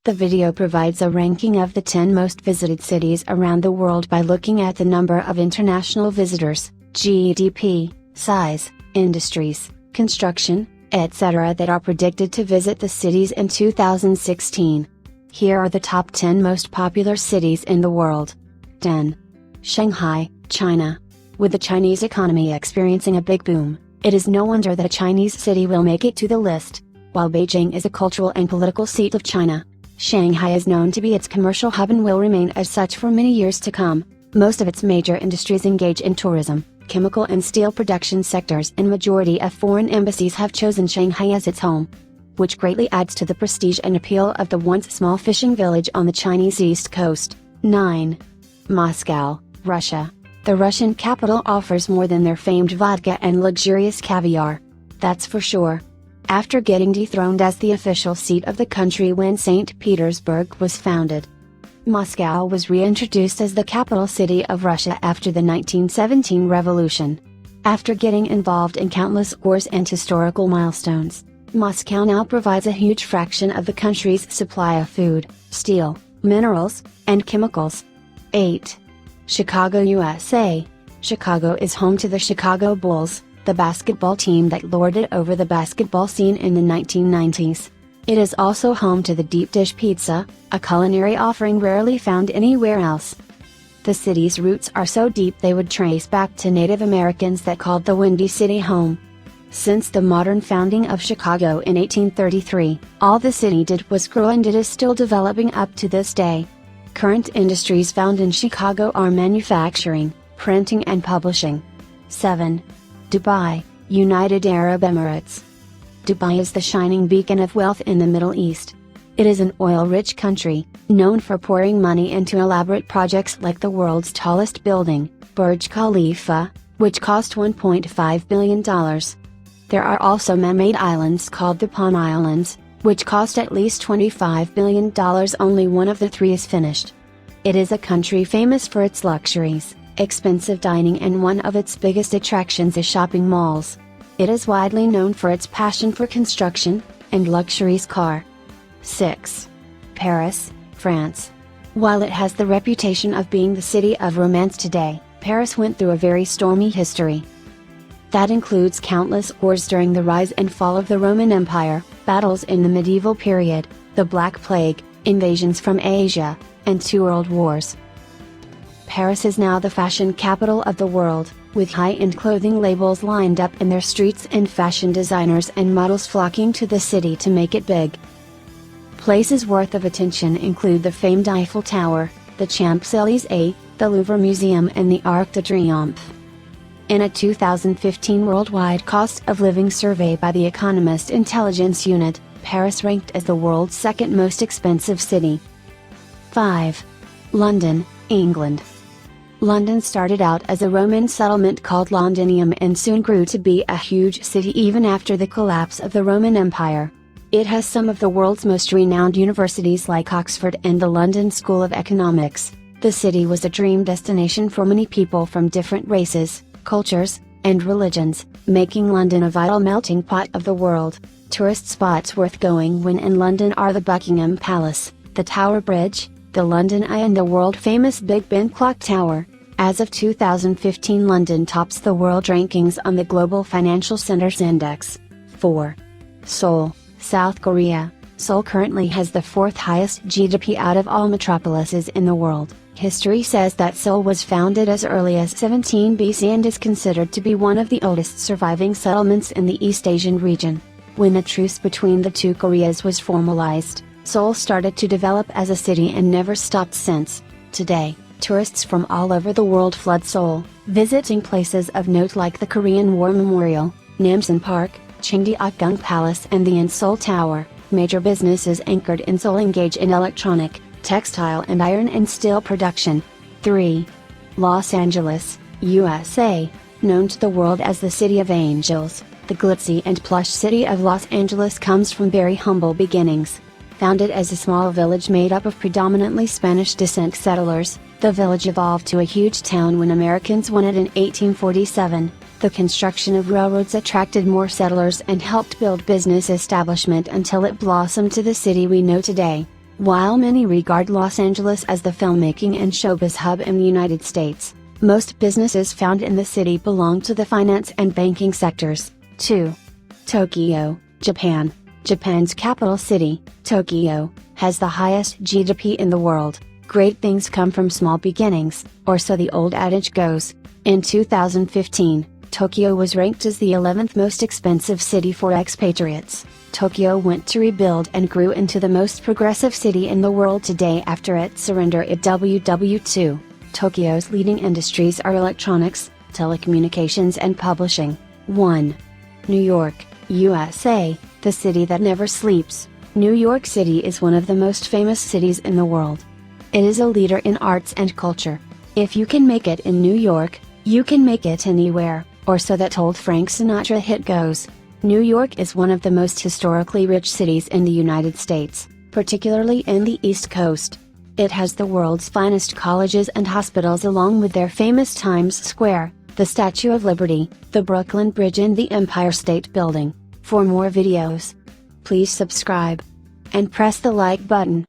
The video provides a ranking of the 10 most visited cities around the world by looking at the number of international visitors, GDP, size, industries, construction, etc. that are predicted to visit the cities in 2016. Here are the top 10 most popular cities in the world. 10. Shanghai, China. With the Chinese economy experiencing a big boom, it is no wonder that a Chinese city will make it to the list. While Beijing is a cultural and political seat of China, Shanghai is known to be its commercial hub and will remain as such for many years to come. Most of its major industries engage in tourism, chemical and steel production sectors, and majority of foreign embassies have chosen Shanghai as its home, which greatly adds to the prestige and appeal of the once small fishing village on the Chinese east coast. 9. Moscow, Russia. The Russian capital offers more than their famed vodka and luxurious caviar. That's for sure. After getting dethroned as the official seat of the country when St. Petersburg was founded, Moscow was reintroduced as the capital city of Russia after the 1917 revolution. After getting involved in countless wars and historical milestones, Moscow now provides a huge fraction of the country's supply of food, steel, minerals, and chemicals. 8. Chicago, USA. Chicago is home to the Chicago Bulls, the basketball team that lorded over the basketball scene in the 1990s. It is also home to the deep dish pizza, a culinary offering rarely found anywhere else. The city's roots are so deep they would trace back to Native Americans that called the Windy City home. Since the modern founding of Chicago in 1833, all the city did was grow, and it is still developing up to this day. Current industries found in Chicago are manufacturing, printing and publishing. 7. Dubai, United Arab Emirates. Dubai is the shining beacon of wealth in the Middle East. It is an oil-rich country, known for pouring money into elaborate projects like the world's tallest building, Burj Khalifa, which cost $1.5 billion. There are also man-made islands called the Palm Islands, which cost at least $25 billion. Only one of the three is finished. It is a country famous for its luxuries, expensive dining, and one of its biggest attractions is shopping malls. It is widely known for its passion for construction, and luxuries car. 6. Paris, France. While it has the reputation of being the city of romance today, Paris went through a very stormy history. That includes countless wars during the rise and fall of the Roman Empire, battles in the medieval period, the Black Plague, invasions from Asia, and 2 world wars. Paris is now the fashion capital of the world, with high-end clothing labels lined up in their streets and fashion designers and models flocking to the city to make it big. Places worth of attention include the famed Eiffel Tower, the Champs-Élysées, the Louvre Museum, and the Arc de Triomphe. In a 2015 worldwide cost of living survey by the Economist Intelligence Unit, Paris ranked as the world's second most expensive city. 5. London, England. London started out as a Roman settlement called Londinium and soon grew to be a huge city even after the collapse of the Roman Empire. It has some of the world's most renowned universities like Oxford and the London School of Economics. The city was a dream destination for many people from different races, cultures, and religions, making London a vital melting pot of the world. Tourist spots worth going when in London are the Buckingham Palace, the Tower Bridge, the London Eye, and the world-famous Big Ben Clock Tower. As of 2015, London tops the world rankings on the Global Financial Centers Index. 4. Seoul, South Korea. Seoul currently has the 4th highest GDP out of all metropolises in the world. History says that Seoul was founded as early as 17 BC and is considered to be one of the oldest surviving settlements in the East Asian region. When the truce between the two Koreas was formalized, Seoul started to develop as a city and never stopped since. Today, tourists from all over the world flood Seoul, visiting places of note like the Korean War Memorial, Namsan Park, Changdeokgung Palace, and the Seoul Tower. Major businesses anchored in Seoul engage in electronic, textile, and iron and steel production. 3. Los Angeles, USA. Known to the world as the City of Angels, the glitzy and plush city of Los Angeles comes from very humble beginnings. Founded as a small village made up of predominantly Spanish descent settlers, the village evolved to a huge town when Americans won it in 1847. The construction of railroads attracted more settlers and helped build business establishment until it blossomed to the city we know today. While many regard Los Angeles as the filmmaking and showbiz hub in the United States, most businesses found in the city belong to the finance and banking sectors. 2. Tokyo, Japan. Japan's capital city, Tokyo, has the highest GDP in the world. Great things come from small beginnings, or so the old adage goes. In 2015, Tokyo was ranked as the 11th most expensive city for expatriates. Tokyo went to rebuild and grew into the most progressive city in the world today after its surrender at WW2. Tokyo's leading industries are electronics, telecommunications and publishing. 1. New York, USA, the city that never sleeps. New York City is one of the most famous cities in the world. It is a leader in arts and culture. If you can make it in New York, you can make it anywhere, or so that old Frank Sinatra hit goes. New York is one of the most historically rich cities in the United States, particularly in the East Coast. It has the world's finest colleges and hospitals along with their famous Times Square, the Statue of Liberty, the Brooklyn Bridge and the Empire State Building. For more videos, please subscribe and press the like button.